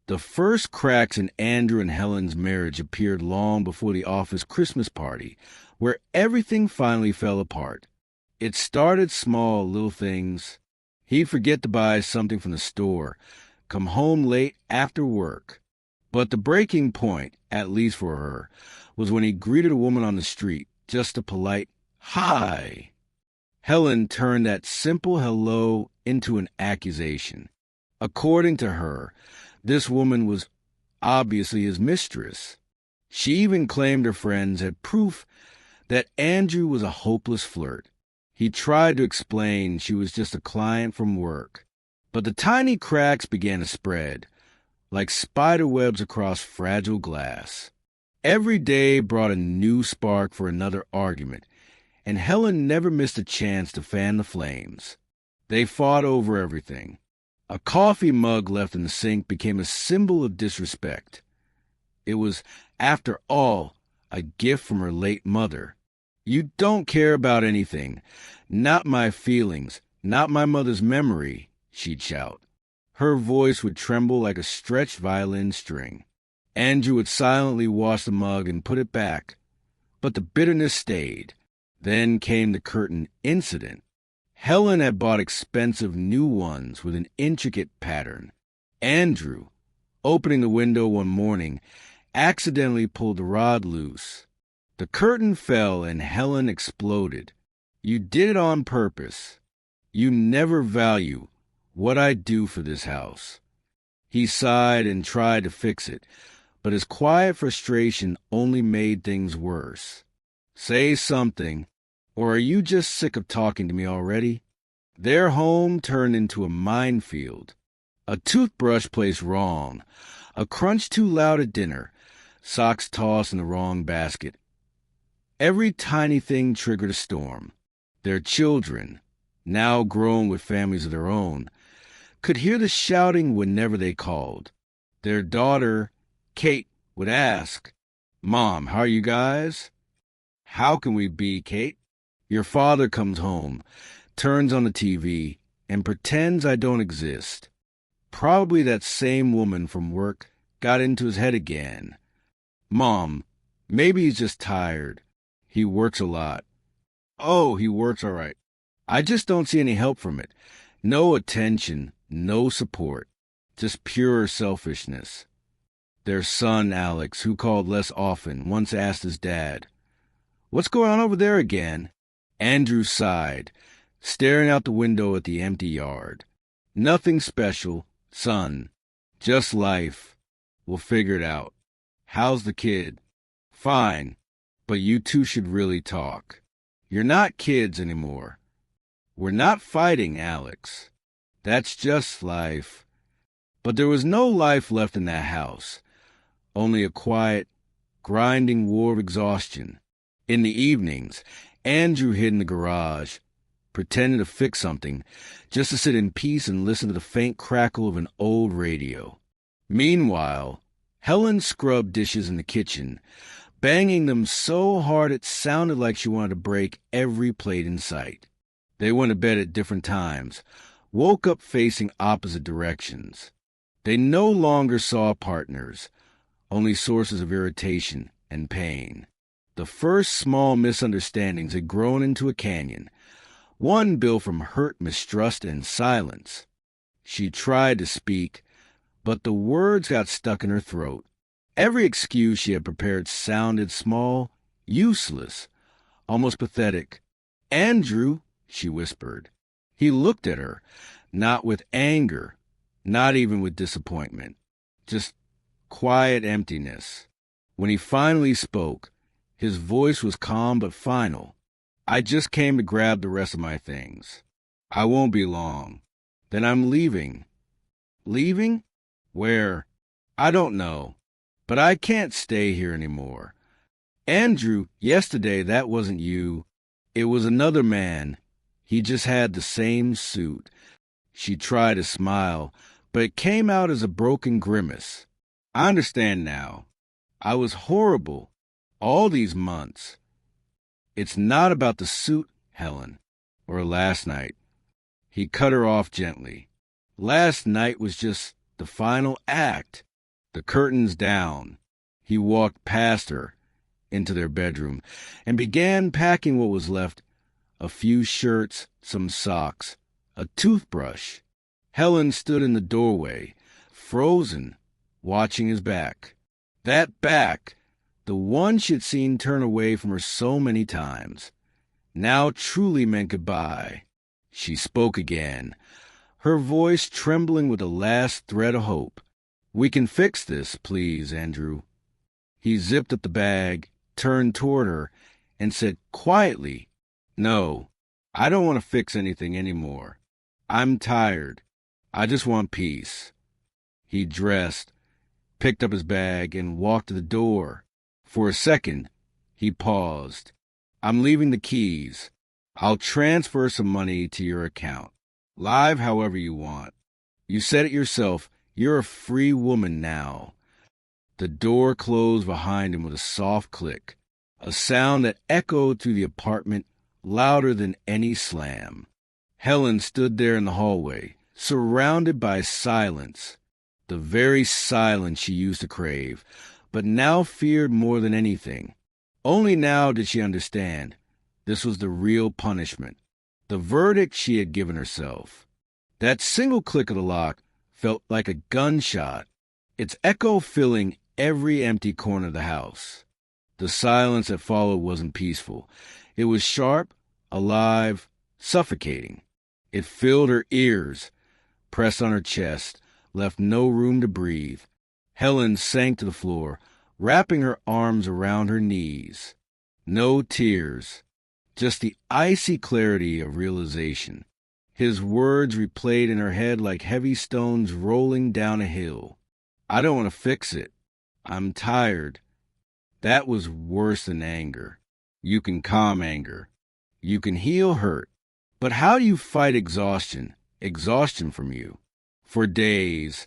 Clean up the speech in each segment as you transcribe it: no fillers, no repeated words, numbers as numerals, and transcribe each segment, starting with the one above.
The first cracks in Andrew and Helen's marriage appeared long before the office Christmas party, where everything finally fell apart. It started small, little things. He'd forget to buy something from the store, come home late after work. But the breaking point, at least for her, was when he greeted a woman on the street, just a polite, "Hi." Helen turned that simple hello into an accusation. According to her, this woman was obviously his mistress. She even claimed her friends had proof that Andrew was a hopeless flirt. He tried to explain she was just a client from work, but the tiny cracks began to spread, like spider webs across fragile glass. Every day brought a new spark for another argument, and Helen never missed a chance to fan the flames. They fought over everything. A coffee mug left in the sink became a symbol of disrespect. It was, after all, a gift from her late mother. "You don't care about anything. Not my feelings, not my mother's memory," she'd shout. Her voice would tremble like a stretched violin string. Andrew would silently wash the mug and put it back, but the bitterness stayed. Then came the curtain incident. Helen had bought expensive new ones with an intricate pattern. Andrew, opening the window one morning, accidentally pulled the rod loose. The curtain fell and Helen exploded. "You did it on purpose. You never value what I do for this house." He sighed and tried to fix it, but his quiet frustration only made things worse. "Say something. Or are you just sick of talking to me already?" Their home turned into a minefield. A toothbrush placed wrong, a crunch too loud at dinner, socks tossed in the wrong basket. Every tiny thing triggered a storm. Their children, now grown with families of their own, could hear the shouting whenever they called. Their daughter, Kate, would ask, "Mom, how are you guys?" "How can we be, Kate?" Your father comes home, turns on the TV, and pretends I don't exist. Probably that same woman from work got into his head again. "Mom, maybe he's just tired. He works a lot." "Oh, he works all right. I just don't see any help from it. No attention, no support, just pure selfishness." Their son, Alex, who called less often, once asked his dad, "What's going on over there again?" Andrew sighed, staring out the window at the empty yard. "Nothing special, son. Just life. We'll figure it out. How's the kid?" "Fine, but you two should really talk. You're not kids anymore. We're not fighting, Alex. That's just life." But there was no life left in that house, only a quiet, grinding war of exhaustion. In the evenings, Andrew hid in the garage, pretending to fix something, just to sit in peace and listen to the faint crackle of an old radio. Meanwhile, Helen scrubbed dishes in the kitchen, banging them so hard it sounded like she wanted to break every plate in sight. They went to bed at different times, woke up facing opposite directions. They no longer saw partners, only sources of irritation and pain. The first small misunderstandings had grown into a canyon, one built from hurt, mistrust, and silence. She tried to speak, but the words got stuck in her throat. Every excuse she had prepared sounded small, useless, almost pathetic. "Andrew," she whispered. He looked at her, not with anger, not even with disappointment, just quiet emptiness. When he finally spoke, his voice was calm but final. "I just came to grab the rest of my things. I won't be long. Then I'm leaving." "Leaving? Where?" "I don't know. But I can't stay here anymore." "Andrew, yesterday that wasn't you. It was another man. He just had the same suit." She tried to smile, but it came out as a broken grimace. "I understand now. I was horrible all these months. It's not about the suit, Helen, or last night." He cut her off gently. "Last night was just the final act. The curtains down. He walked past her into their bedroom and began packing what was left: a few shirts, some socks, a toothbrush. Helen stood in the doorway, frozen, watching his back. That back, the one she had seen turn away from her so many times, now truly meant goodbye. She spoke again, her voice trembling with the last thread of hope. "We can fix this, please, Andrew." He zipped up the bag, turned toward her, and said quietly, "No, I don't want to fix anything anymore. I'm tired. I just want peace." He dressed, picked up his bag, and walked to the door. For a second, he paused. "I'm leaving the keys. I'll transfer some money to your account. Live however you want. You said it yourself. You're a free woman now." The door closed behind him with a soft click, a sound that echoed through the apartment louder than any slam. Helen stood there in the hallway, surrounded by silence, the very silence she used to crave, but now feared more than anything. Only now did she understand. This was the real punishment, the verdict she had given herself. That single click of the lock felt like a gunshot, its echo filling every empty corner of the house. The silence that followed wasn't peaceful. It was sharp, alive, suffocating. It filled her ears, pressed on her chest, left no room to breathe. Helen sank to the floor, wrapping her arms around her knees. No tears, just the icy clarity of realization. His words replayed in her head like heavy stones rolling down a hill. "I don't want to fix it. I'm tired." That was worse than anger. You can calm anger. You can heal hurt. But how do you fight exhaustion? Exhaustion from you. For days,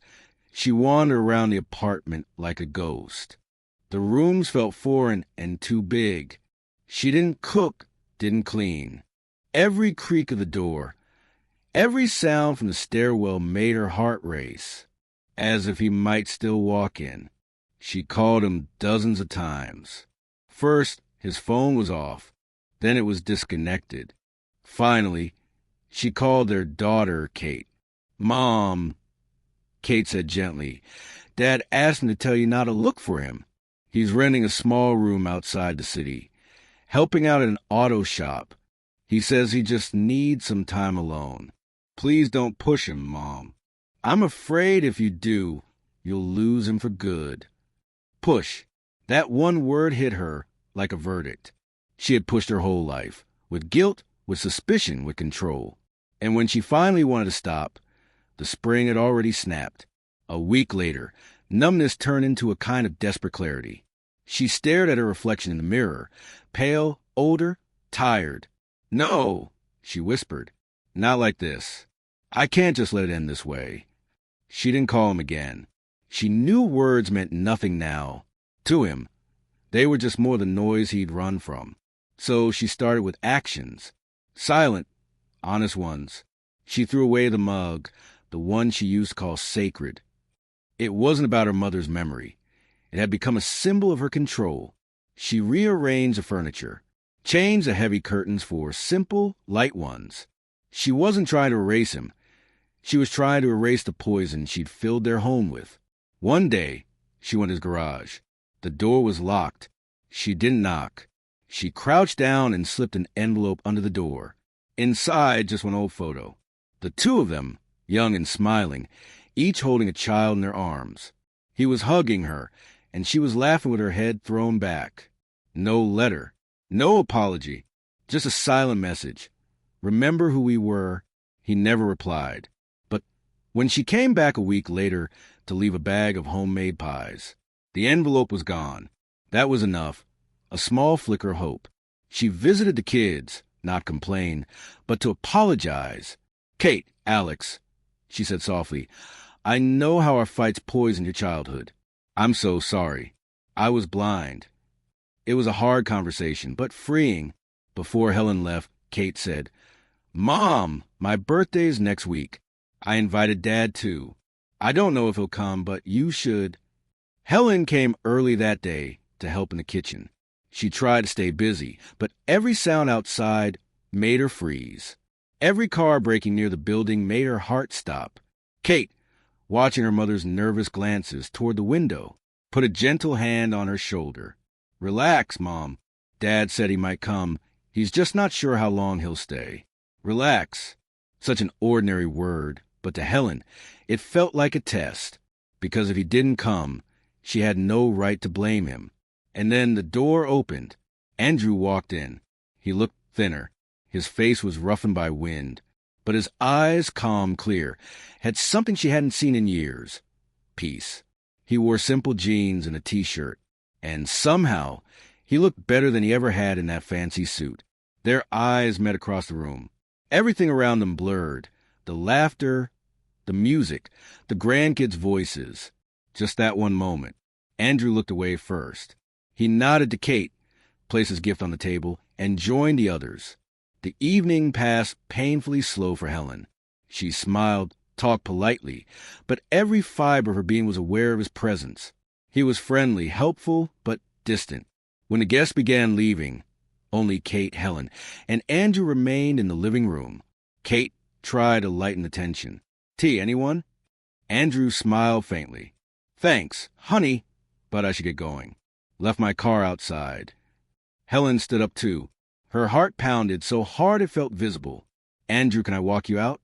she wandered around the apartment like a ghost. The rooms felt foreign and too big. She didn't cook, didn't clean. Every creak of the door, every sound from the stairwell made her heart race, as if he might still walk in. She called him dozens of times. First, his phone was off. Then it was disconnected. Finally, she called their daughter, Kate. "Mom," Kate said gently, "Dad asked me to tell you not to look for him. He's renting a small room outside the city, helping out at an auto shop. He says he just needs some time alone. Please don't push him, Mom. I'm afraid if you do, you'll lose him for good." Push. That one word hit her like a verdict. She had pushed her whole life, with guilt, with suspicion, with control. And when she finally wanted to stop, the spring had already snapped. A week later, numbness turned into a kind of desperate clarity. She stared at her reflection in the mirror, pale, older, tired. "No," she whispered. "Not like this. I can't just let it end this way." She didn't call him again. She knew words meant nothing now. To him, they were just more the noise he'd run from. So she started with actions. Silent, honest ones. She threw away the mug, the one she used to call sacred. It wasn't about her mother's memory. It had become a symbol of her control. She rearranged the furniture, changed the heavy curtains for simple, light ones. She wasn't trying to erase him. She was trying to erase the poison she'd filled their home with. One day, she went to his garage. The door was locked. She didn't knock. She crouched down and slipped an envelope under the door. Inside, just one old photo. The two of them, young and smiling, each holding a child in their arms. He was hugging her, and she was laughing with her head thrown back. No letter. No apology. Just a silent message. "Remember who we were." He never replied. But when she came back a week later to leave a bag of homemade pies, the envelope was gone. That was enough. A small flicker of hope. She visited the kids, not complain, but to apologize. "Kate, Alex," she said softly, "I know how our fights poisoned your childhood. I'm so sorry. I was blind." It was a hard conversation, but freeing. Before Helen left, Kate said, "Mom, my birthday's next week. I invited Dad too. I don't know if he'll come, but you should." Helen came early that day to help in the kitchen. She tried to stay busy, but every sound outside made her freeze. Every car braking near the building made her heart stop. Kate, watching her mother's nervous glances toward the window, put a gentle hand on her shoulder. "Relax, Mom. Dad said he might come. He's just not sure how long he'll stay." Relax. Such an ordinary word, but to Helen, it felt like a test, because if he didn't come, she had no right to blame him. And then the door opened. Andrew walked in. He looked thinner. His face was roughened by wind, but his eyes, calm, clear, had something she hadn't seen in years: peace. He wore simple jeans and a t-shirt, and somehow he looked better than he ever had in that fancy suit. Their eyes met across the room. Everything around them blurred. The laughter, the music, the grandkids' voices. Just that one moment. Andrew looked away first. He nodded to Kate, placed his gift on the table, and joined the others. The evening passed painfully slow for Helen. She smiled, talked politely, but every fiber of her being was aware of his presence. He was friendly, helpful, but distant. When the guests began leaving, only Kate, Helen, and Andrew remained in the living room. Kate tried to lighten the tension. "Tea, anyone?" Andrew smiled faintly. "Thanks, honey, but I should get going. Left my car outside." Helen stood up too. Her heart pounded so hard it felt visible. "Andrew, can I walk you out?"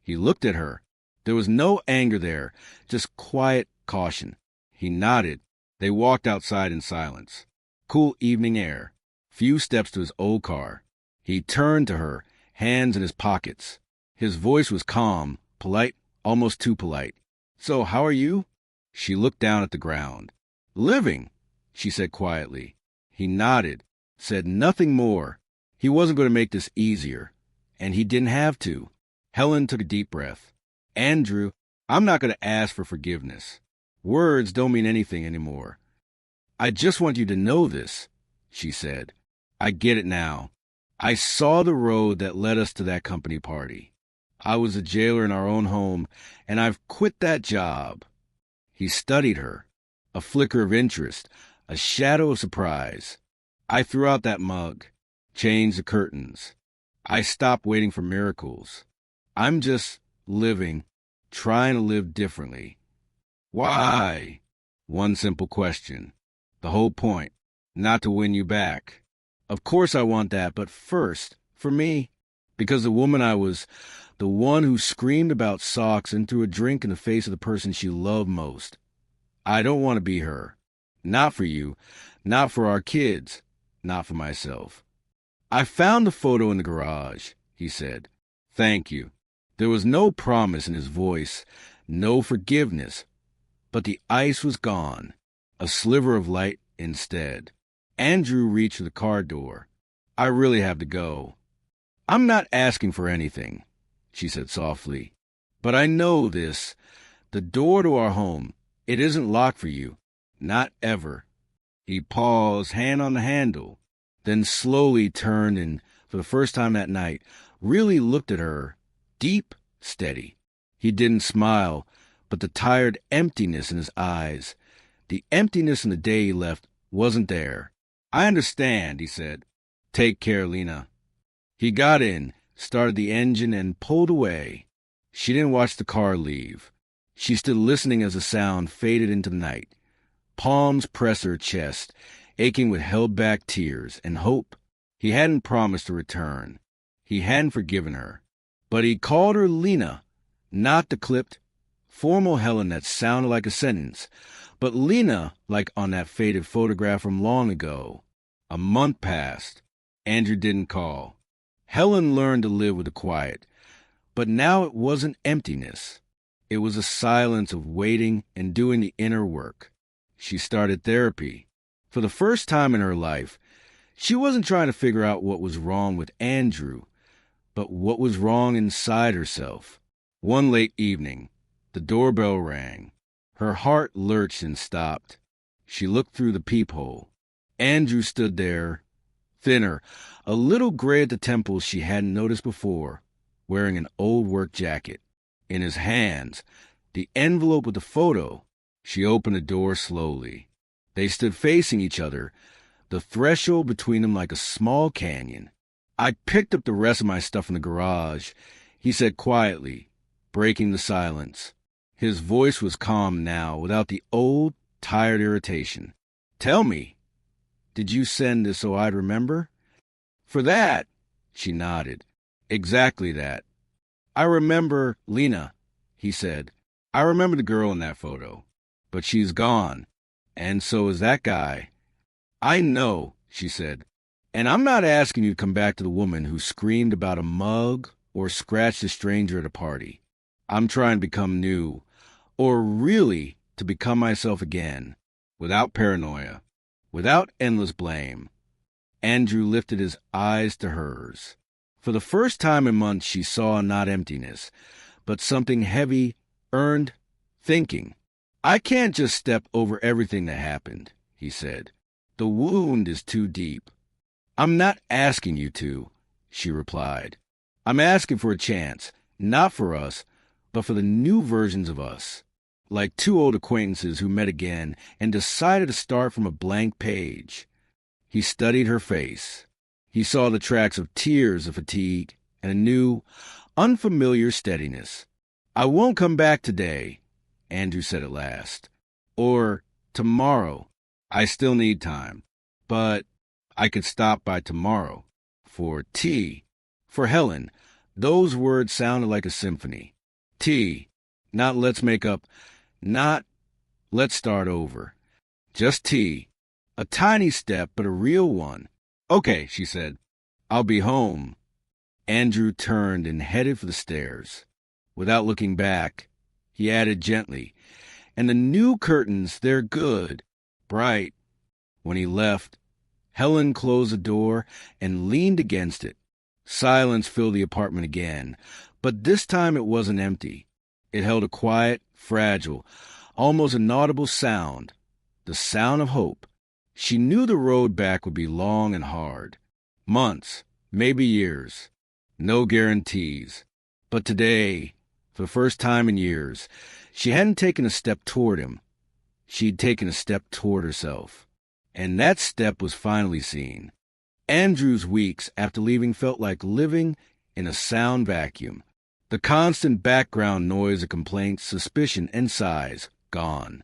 He looked at her. There was no anger there, just quiet caution. He nodded. They walked outside in silence. Cool evening air. Few steps to his old car. He turned to her, hands in his pockets. His voice was calm, polite, almost too polite. "So, how are you?" She looked down at the ground. "Living," she said quietly. He nodded, said nothing more. He wasn't going to make this easier, and he didn't have to. Helen took a deep breath. "Andrew, I'm not going to ask for forgiveness. Words don't mean anything anymore. I just want you to know this," she said. "I get it now. I saw the road that led us to that company party. I was a jailer in our own home, and I've quit that job." He studied her. A flicker of interest, a shadow of surprise. "I threw out that mug, changed the curtains. I stopped waiting for miracles. I'm just living, trying to live differently." "Why?" One simple question. The whole point, not to win you back. "Of course I want that, but first, for me, because the woman I was, the one who screamed about socks and threw a drink in the face of the person she loved most. I don't want to be her. Not for you, not for our kids, not for myself." "I found the photo in the garage," he said. "Thank you." There was no promise in his voice, no forgiveness, but the ice was gone, a sliver of light instead. Andrew reached for the car door. "I really have to go." "I'm not asking for anything," she said softly. "But I know this. The door to our home, it isn't locked for you. Not ever." He paused, hand on the handle, then slowly turned and, for the first time that night, really looked at her, deep, steady. He didn't smile, but the tired emptiness in his eyes, the emptiness in the day he left, wasn't there. "I understand," he said. "Take care, Lena." He got in, started the engine, and pulled away. She didn't watch the car leave. She stood listening as the sound faded into the night. Palms pressed her chest, aching with held-back tears and hope. He hadn't promised to return. He hadn't forgiven her. But he called her Lena, not the clipped, formal Helen that sounded like a sentence, but Lena like on that faded photograph from long ago. A month passed. Andrew didn't call. Helen learned to live with the quiet, but now it wasn't emptiness. It was a silence of waiting and doing the inner work. She started therapy. For the first time in her life, she wasn't trying to figure out what was wrong with Andrew, but what was wrong inside herself. One late evening, the doorbell rang. Her heart lurched and stopped. She looked through the peephole. Andrew stood there, thinner, a little gray at the temples she hadn't noticed before, wearing an old work jacket. In his hands, the envelope with the photo, She opened the door slowly. They stood facing each other, the threshold between them like a small canyon. "I picked up the rest of my stuff in the garage," he said quietly, breaking the silence. His voice was calm now, without the old, tired irritation. "Tell me, did you send this so I'd remember?" "For that," she nodded. "Exactly that. I remember Lena," he said. "I remember the girl in that photo. But she's gone. And so is that guy." "I know," she said. "And I'm not asking you to come back to the woman who screamed about a mug or scratched a stranger at a party. I'm trying to become new, or really to become myself again, without paranoia, without endless blame." Andrew lifted his eyes to hers. For the first time in months, she saw not emptiness, but something heavy, earned, thinking. "I can't just step over everything that happened," he said. "The wound is too deep." "I'm not asking you to," she replied. "I'm asking for a chance, not for us, but for the new versions of us, like two old acquaintances who met again and decided to start from a blank page." He studied her face. He saw the tracks of tears of fatigue and a new, unfamiliar steadiness. "I won't come back today," Andrew said at last. "Or tomorrow. I still need time. But I could stop by tomorrow. For tea. For Helen." Those words sounded like a symphony. Tea. Not let's make up. Not let's start over. Just tea. A tiny step, but a real one. "Okay," she said. "I'll be home." Andrew turned and headed for the stairs. Without looking back, he added gently, "And the new curtains, they're good. Bright." When he left, Helen closed the door and leaned against it. Silence filled the apartment again, but this time it wasn't empty. It held a quiet, fragile, almost inaudible sound, the sound of hope. She knew the road back would be long and hard. Months, maybe years. No guarantees. But today, for the first time in years, she hadn't taken a step toward him. She'd taken a step toward herself. And that step was finally seen. Andrew's weeks after leaving felt like living in a sound vacuum. The constant background noise of complaints, suspicion, and sighs, gone.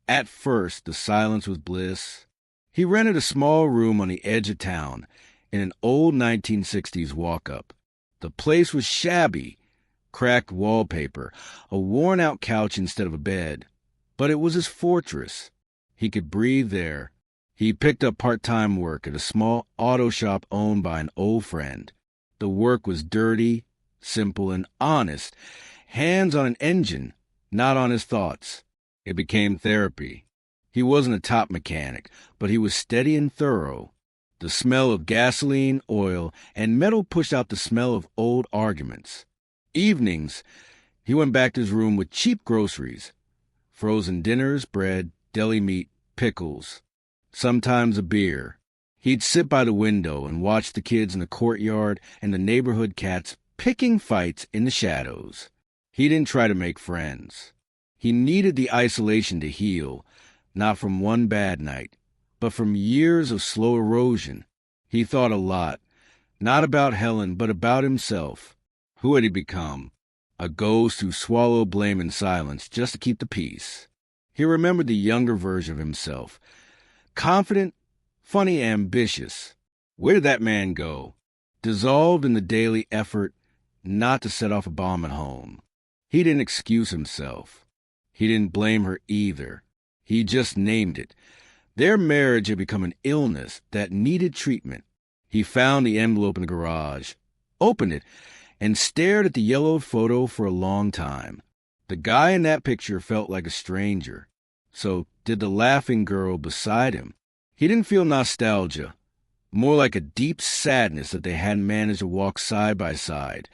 At first, the silence was bliss. He rented a small room on the edge of town in an old 1960s walk-up. The place was shabby, cracked wallpaper, a worn-out couch instead of a bed. But it was his fortress. He could breathe there. He picked up part-time work at a small auto shop owned by an old friend. The work was dirty, simple, and honest, hands on an engine, not on his thoughts. It became therapy. He wasn't a top mechanic, but he was steady and thorough. The smell of gasoline, oil, and metal pushed out the smell of old arguments. Evenings, he went back to his room with cheap groceries, frozen dinners, bread, deli meat, pickles, sometimes a beer. He'd sit by the window and watch the kids in the courtyard and the neighborhood cats picking fights in the shadows. He didn't try to make friends. He needed the isolation to heal, not from one bad night, but from years of slow erosion. He thought a lot, not about Helen, but about himself. Who had he become? A ghost who swallowed blame in silence just to keep the peace. He remembered the younger version of himself. Confident, funny, ambitious. Where did that man go? Dissolved in the daily effort not to set off a bomb at home. He didn't excuse himself. He didn't blame her either. He just named it. Their marriage had become an illness that needed treatment. He found the envelope in the garage, opened it, and stared at the yellowed photo for a long time. The guy in that picture felt like a stranger. So did the laughing girl beside him. He didn't feel nostalgia, more like a deep sadness that they hadn't managed to walk side by side,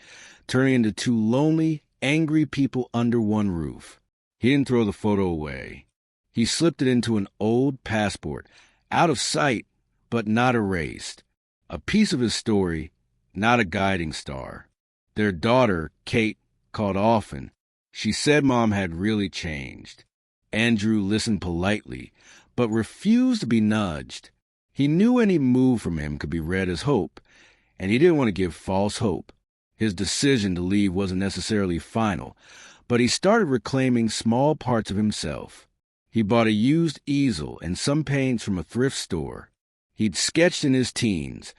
turning into two lonely, angry people under one roof. He didn't throw the photo away. He slipped it into an old passport, out of sight, but not erased. A piece of his story, not a guiding star. Their daughter, Kate, called often. She said Mom had really changed. Andrew listened politely, but refused to be nudged. He knew any move from him could be read as hope, and he didn't want to give false hope. His decision to leave wasn't necessarily final, but he started reclaiming small parts of himself. He bought a used easel and some paints from a thrift store. He'd sketched in his teens.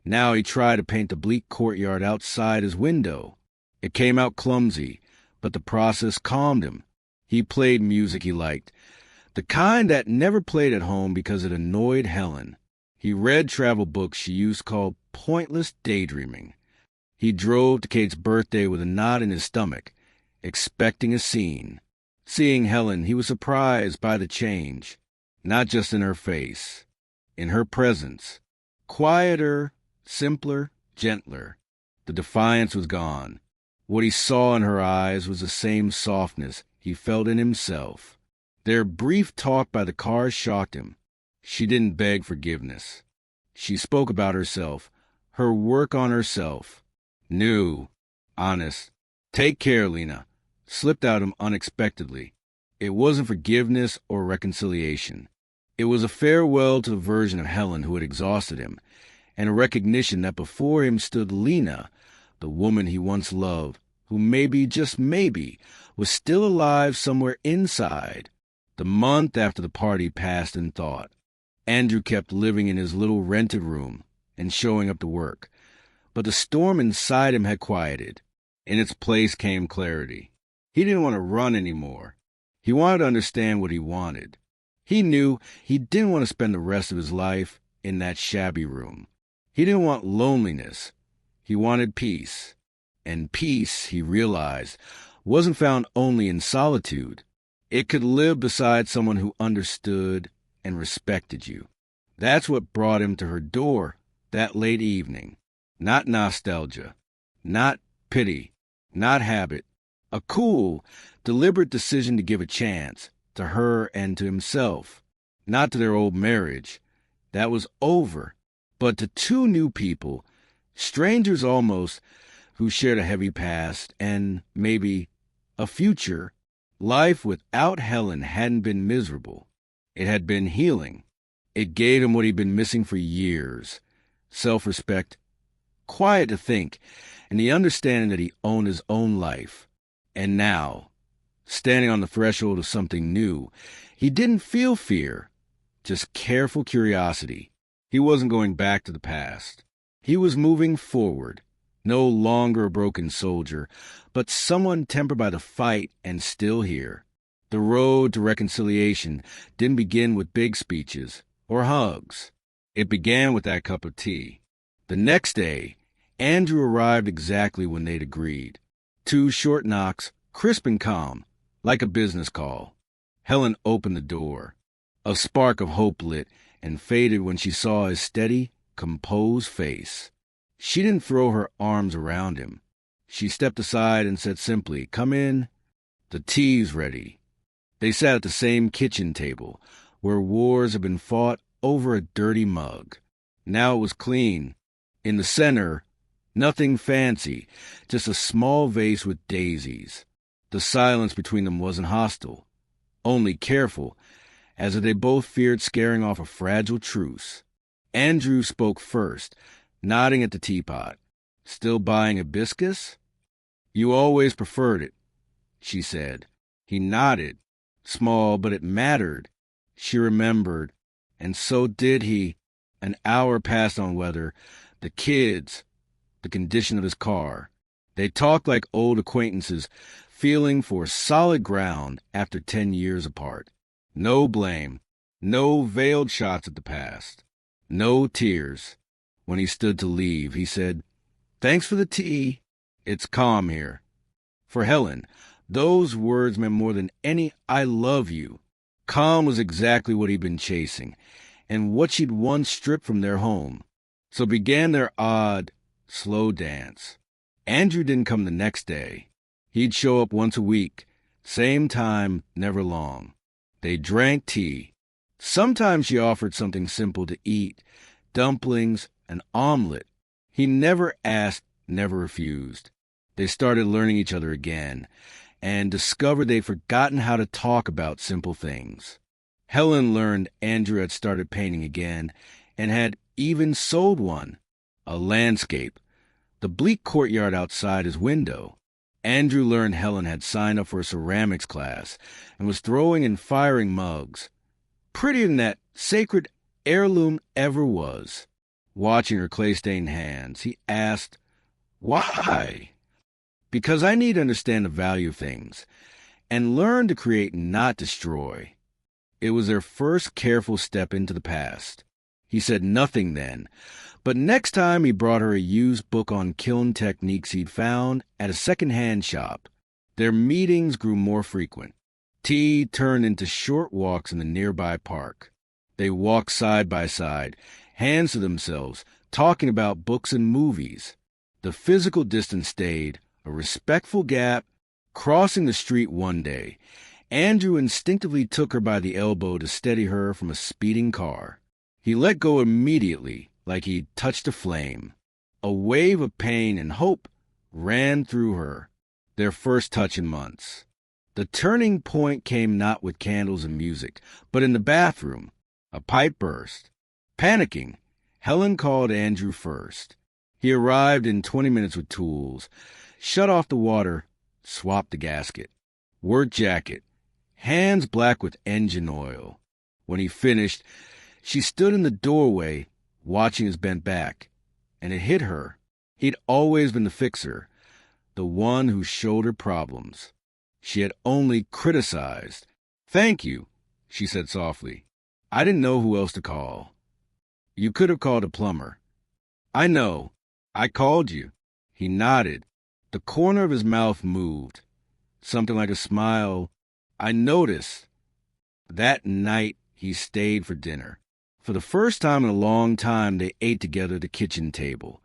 Now he tried to paint the bleak courtyard outside his window. It came out clumsy, but the process calmed him. He played music he liked, the kind that never played at home because it annoyed Helen. He read travel books she used called pointless daydreaming. He drove to Kate's birthday with a knot in his stomach, expecting a scene. Seeing Helen, he was surprised by the change, not just in her face, in her presence. Quieter, simpler, gentler. The defiance was gone. What he saw in her eyes was the same softness he felt in himself. Their brief talk by the car shocked him. She didn't beg forgiveness. She spoke about herself, her work on herself. New, honest. Take care, Lena. Slipped out of him unexpectedly. It wasn't forgiveness or reconciliation. It was a farewell to the version of Helen who had exhausted him, and a recognition that before him stood Lena, the woman he once loved, who maybe, just maybe, was still alive somewhere inside. The month after the party passed in thought. Andrew kept living in his little rented room and showing up to work. But the storm inside him had quieted. In its place came clarity. He didn't want to run anymore. He wanted to understand what he wanted. He knew he didn't want to spend the rest of his life in that shabby room. He didn't want loneliness. He wanted peace. And peace, he realized, wasn't found only in solitude. It could live beside someone who understood and respected you. That's what brought him to her door that late evening. Not nostalgia, not pity, not habit. A cool, deliberate decision to give a chance to her and to himself. Not to their old marriage. That was over. But to two new people, strangers almost, who shared a heavy past and, maybe, a future. Life without Helen hadn't been miserable. It had been healing. It gave him what he'd been missing for years. Self-respect, quiet to think, and the understanding that he owned his own life. And now, standing on the threshold of something new, he didn't feel fear, just careful curiosity. He wasn't going back to the past. He was moving forward, no longer a broken soldier, but someone tempered by the fight and still here. The road to reconciliation didn't begin with big speeches or hugs. It began with that cup of tea. The next day, Andrew arrived exactly when they'd agreed. 2 short knocks, crisp and calm, like a business call. Helen opened the door. A spark of hope lit and faded when she saw his steady, composed face. She didn't throw her arms around him. She stepped aside and said simply, "Come in. The tea's ready." They sat at the same kitchen table, where wars had been fought over a dirty mug. Now it was clean. In the center, nothing fancy, just a small vase with daisies. The silence between them wasn't hostile, only careful, as if they both feared scaring off a fragile truce. Andrew spoke first, nodding at the teapot. "Still buying hibiscus?" "You always preferred it," she said. He nodded. Small, but it mattered. She remembered, and so did he. An hour passed on weather, the kids, the condition of his car. They talked like old acquaintances, feeling for solid ground after 10 years apart. No blame, no veiled shots at the past, no tears. When he stood to leave, he said, "Thanks for the tea. It's calm here." For Helen, those words meant more than any "I love you." Calm was exactly what he'd been chasing, and what she'd once stripped from their home. So began their odd, slow dance. Andrew didn't come the next day. He'd show up once a week, same time, never long. They drank tea. Sometimes she offered something simple to eat, dumplings, an omelet. He never asked, never refused. They started learning each other again, and discovered they'd forgotten how to talk about simple things. Helen learned Andrew had started painting again and had even sold one, a landscape, the bleak courtyard outside his window. Andrew learned Helen had signed up for a ceramics class and was throwing and firing mugs, prettier than that sacred heirloom ever was. Watching her clay-stained hands, he asked, "Why?" "Because I need to understand the value of things and learn to create, not destroy." It was their first careful step into the past. He said nothing then, but next time he brought her a used book on kiln techniques he'd found at a second-hand shop. Their meetings grew more frequent. Tea turned into short walks in the nearby park. They walked side by side, hands to themselves, talking about books and movies. The physical distance stayed, a respectful gap. Crossing the street one day, Andrew instinctively took her by the elbow to steady her from a speeding car. He let go immediately, like he'd touched a flame. A wave of pain and hope ran through her, their first touch in months. The turning point came not with candles and music, but in the bathroom. A pipe burst. Panicking, Helen called Andrew first. He arrived in 20 minutes with tools, shut off the water, swapped the gasket. Work jacket, hands black with engine oil. When he finished, she stood in the doorway, watching his bent back, and it hit her. He'd always been the fixer, the one who showed her problems. She had only criticized. "Thank you," she said softly. "I didn't know who else to call." "You could have called a plumber." "I know. I called you." He nodded. The corner of his mouth moved, something like a smile. "I noticed." That night, he stayed for dinner. For the first time in a long time, they ate together at the kitchen table,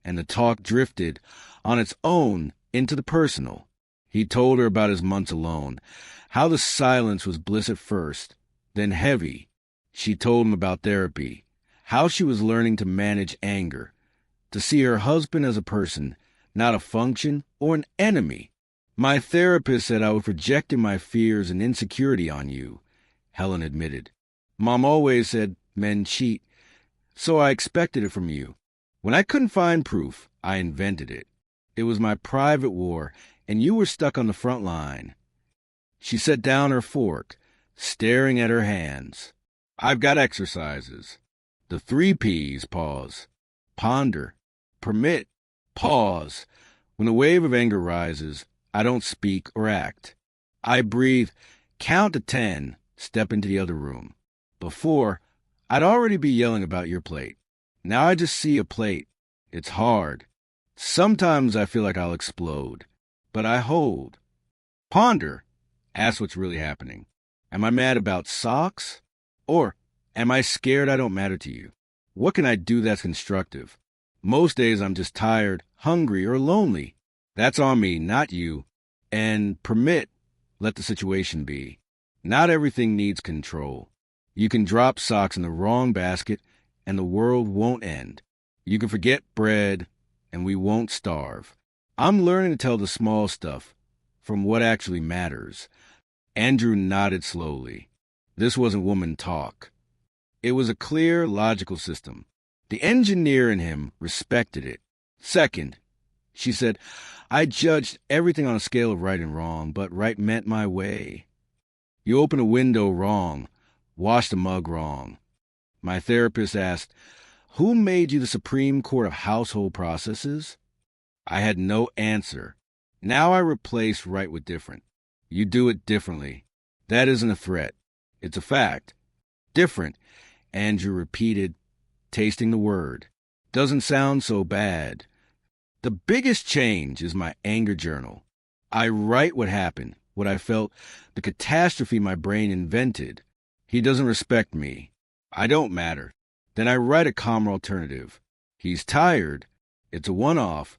and the talk drifted on its own into the personal. He told her about his months alone, how the silence was bliss at first, then heavy. She told him about therapy, how she was learning to manage anger, to see her husband as a person, not a function or an enemy. "My therapist said I was projecting my fears and insecurity on you," Helen admitted. "Mom always said men cheat, so I expected it from you. When I couldn't find proof, I invented it. It was my private war, and you were stuck on the front line." She set down her fork, staring at her hands. "I've got exercises. The 3 Ps, pause. Ponder. Permit. Pause. When a wave of anger rises, I don't speak or act. I breathe, count to 10, step into the other room. Before, I'd already be yelling about your plate. Now I just see a plate. It's hard. Sometimes I feel like I'll explode, but I hold. Ponder. Ask what's really happening. Am I mad about socks? Or am I scared I don't matter to you? What can I do that's constructive? Most days I'm just tired, hungry, or lonely. That's on me, not you. And permit, let the situation be. Not everything needs control. You can drop socks in the wrong basket, and the world won't end. You can forget bread, and we won't starve. I'm learning to tell the small stuff from what actually matters." Andrew nodded slowly. This wasn't woman talk. It was a clear, logical system. The engineer in him respected it. "Second," she said, "I judged everything on a scale of right and wrong, but right meant my way. You opened a window wrong, washed a mug wrong. My therapist asked, 'Who made you the Supreme Court of household processes?' I had no answer. Now I replace right with different. You do it differently. That isn't a threat. It's a fact. Different," Andrew repeated, tasting the word. "Doesn't sound so bad. The biggest change is my anger journal. I write what happened, what I felt, the catastrophe my brain invented. He doesn't respect me. I don't matter. Then I write a calmer alternative. He's tired. It's a one-off.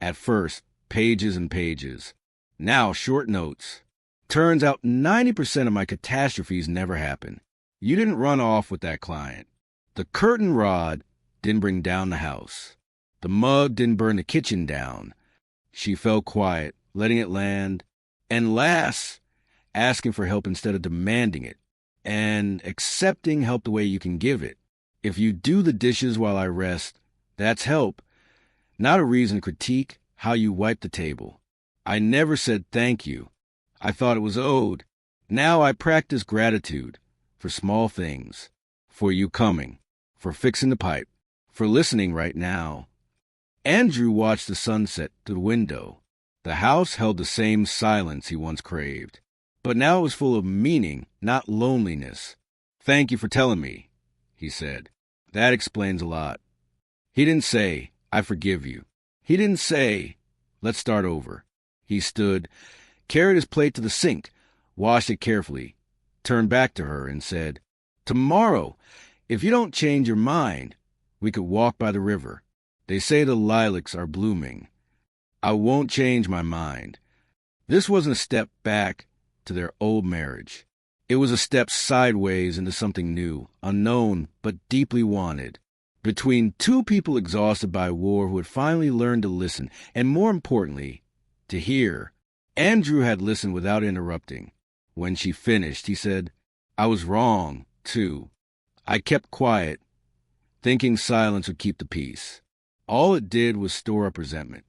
At first, pages and pages. Now, short notes. Turns out 90% of my catastrophes never happen. You didn't run off with that client. The curtain rod didn't bring down the house. The mug didn't burn the kitchen down." She fell quiet, letting it land, And last, asking for help instead of demanding it, and accepting help the way you can give it. If you do the dishes while I rest, that's help, not a reason to critique how you wipe the table. I never said thank you. I thought it was owed. Now I practice gratitude for small things, for you coming, for fixing the pipe, for listening right now. Andrew watched the sunset through the window. The house held the same silence he once craved, but now it was full of meaning, not loneliness. "Thank you for telling me," he said. "That explains a lot." He didn't say, "I forgive you." He didn't say, "Let's start over." He stood, carried his plate to the sink, washed it carefully, turned back to her and said, "Tomorrow, if you don't change your mind, we could walk by the river. They say the lilacs are blooming. I won't change my mind." This wasn't a step back to their old marriage. It was a step sideways into something new, unknown, but deeply wanted. Between two people exhausted by war who had finally learned to listen, and more importantly, to hear. Andrew had listened without interrupting. When she finished, he said, "I was wrong, too. I kept quiet, thinking silence would keep the peace. All it did was store up resentment."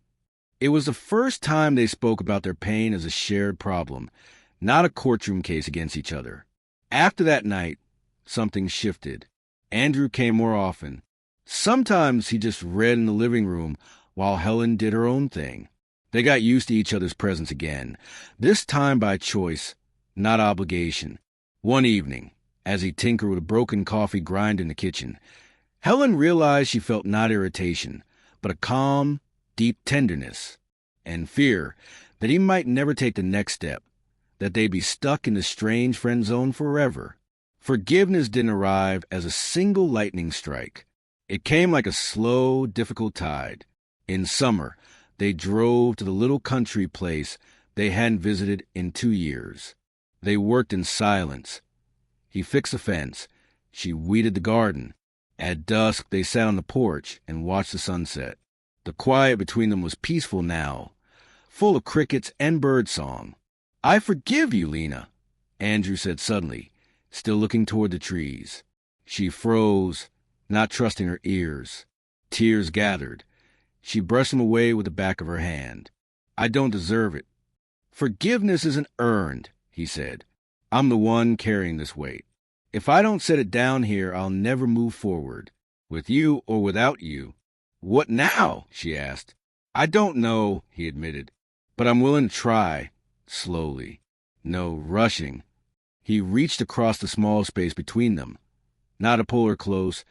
It was the first time they spoke about their pain as a shared problem, not a courtroom case against each other. After that night, something shifted. Andrew came more often. Sometimes he just read in the living room while Helen did her own thing. They got used to each other's presence again, this time by choice, not obligation. One evening, as he tinkered with a broken coffee grind in the kitchen, Helen realized she felt not irritation, but a calm, deep tenderness and fear that he might never take the next step, that they'd be stuck in the strange friend zone forever. Forgiveness didn't arrive as a single lightning strike. It came like a slow, difficult tide. In summer, they drove to the little country place they hadn't visited in 2 years. They worked in silence. He fixed the fence. She weeded the garden. At dusk, they sat on the porch and watched the sunset. The quiet between them was peaceful now, full of crickets and birdsong. "I forgive you, Lena," Andrew said suddenly, still looking toward the trees. She froze, not trusting her ears. Tears gathered. She brushed them away with the back of her hand. "I don't deserve it." "Forgiveness isn't earned," he said. "I'm the one carrying this weight. If I don't set it down here, I'll never move forward, with you or without you." "What now?" she asked. "I don't know," he admitted, "but I'm willing to try, slowly. No rushing." He reached across the small space between them, not to pull her close,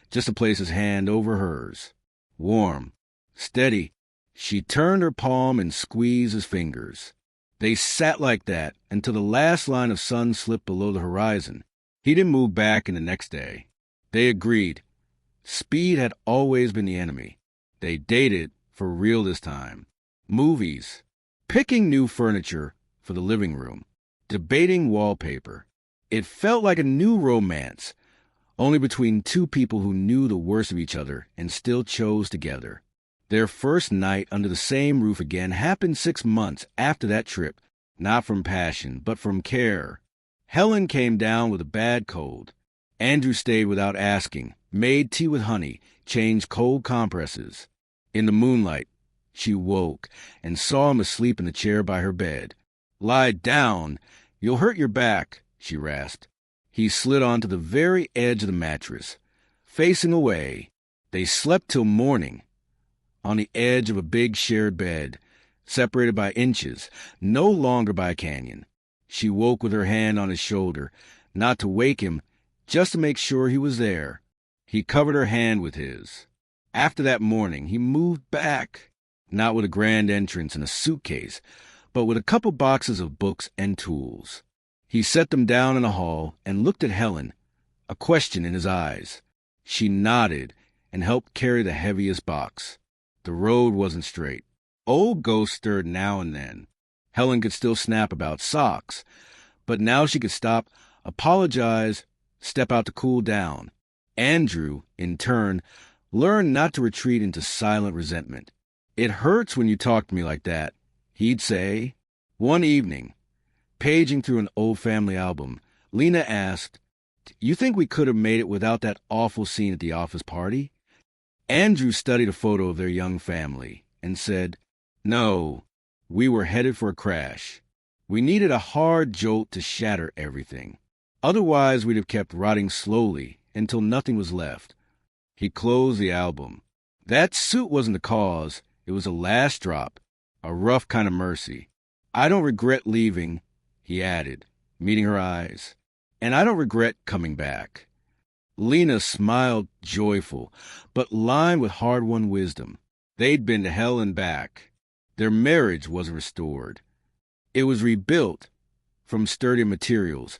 just to place his hand over hers. Warm, steady. She turned her palm and squeezed his fingers. They sat like that until the last line of sun slipped below the horizon. He didn't move back in the next day. They agreed. Speed had always been the enemy. They dated for real this time. Movies. Picking new furniture for the living room. Debating wallpaper. It felt like a new romance, only between two people who knew the worst of each other and still chose together. Their first night under the same roof again happened 6 months after that trip, not from passion, but from care. Helen came down with a bad cold. Andrew stayed without asking, made tea with honey, changed cold compresses. In the moonlight, she woke and saw him asleep in the chair by her bed. "Lie down. You'll hurt your back," she rasped. He slid onto the very edge of the mattress. Facing away, they slept till morning, on the edge of a big shared bed, separated by inches, no longer by a canyon. She woke with her hand on his shoulder, not to wake him, just to make sure he was there. He covered her hand with his. After that morning, he moved back, not with a grand entrance and a suitcase, but with a couple boxes of books and tools. He set them down in the hall and looked at Helen, a question in his eyes. She nodded and helped carry the heaviest box. The road wasn't straight. Old ghosts stirred now and then. Helen could still snap about socks, but now she could stop, apologize, step out to cool down. Andrew, in turn, learned not to retreat into silent resentment. "It hurts when you talk to me like that," he'd say. One evening, paging through an old family album, Lena asked, "You think we could have made it without that awful scene at the office party?" Andrew studied a photo of their young family and said, "No, we were headed for a crash. We needed a hard jolt to shatter everything. Otherwise, we'd have kept rotting slowly until nothing was left." He closed the album. "That suit wasn't the cause. It was a last drop, a rough kind of mercy. I don't regret leaving," he added, meeting her eyes. "And I don't regret coming back." Lena smiled joyful, but lined with hard-won wisdom. They'd been to hell and back. Their marriage was restored. It was rebuilt from sturdier materials,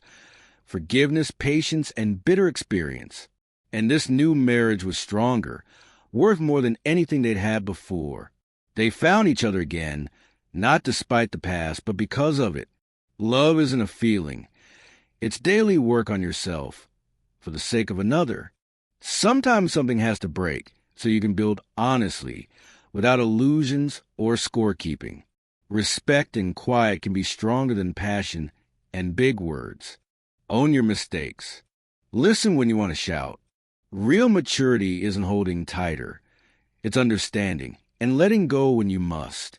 forgiveness, patience, and bitter experience. And this new marriage was stronger, worth more than anything they'd had before. They found each other again, not despite the past, but because of it. Love isn't a feeling. It's daily work on yourself, for the sake of another. Sometimes something has to break, so you can build honestly, without illusions or scorekeeping. Respect and quiet can be stronger than passion and big words. Own your mistakes. Listen when you want to shout. Real maturity isn't holding tighter. It's understanding and letting go when you must.